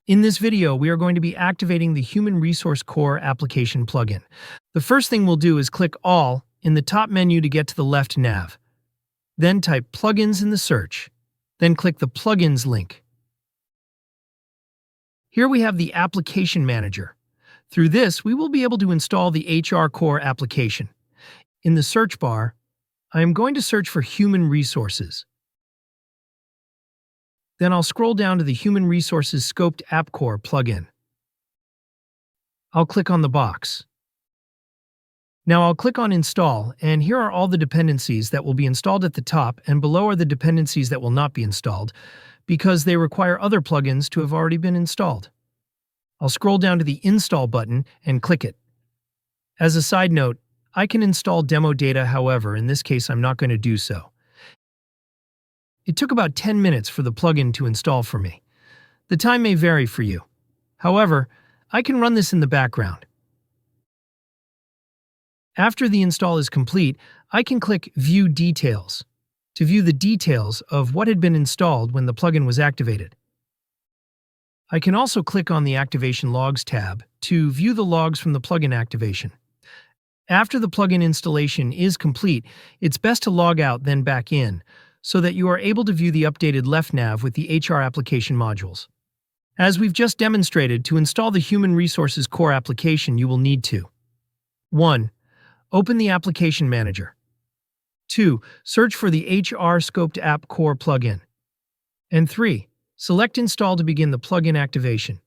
In this video, we are going to be activating the Human Resource Core application plugin. The first thing we'll do is click All in the top menu to get to the left nav. Then type Plugins in the search. Then click the Plugins link. Here we have the Application Manager. Through this, we will be able to install the HR Core application. In the search bar, I am going to search for Human Resources. Then I'll scroll down to the Human Resources Scoped App Core plugin. I'll click on the box. Now I'll click on Install, and here are all the dependencies that will be installed at the top, and below are the dependencies that will not be installed, because they require other plugins to have already been installed. I'll scroll down to the Install button and click it. As a side note, I can install demo data, however, in this case I'm not going to do so. It took about 10 minutes for the plugin to install for me. The time may vary for you. However, I can run this in the background. After the install is complete, I can click View Details to view the details of what had been installed when the plugin was activated. I can also click on the Activation Logs tab to view the logs from the plugin activation. After the plugin installation is complete, it's best to log out then back in, so that you are able to view the updated left nav with the HR application modules. As we've just demonstrated, to install the Human Resources Core application, you will need to 1. Open the Application Manager. 2. Search for the HR Scoped App Core plugin. And 3. Select Install to begin the plugin activation.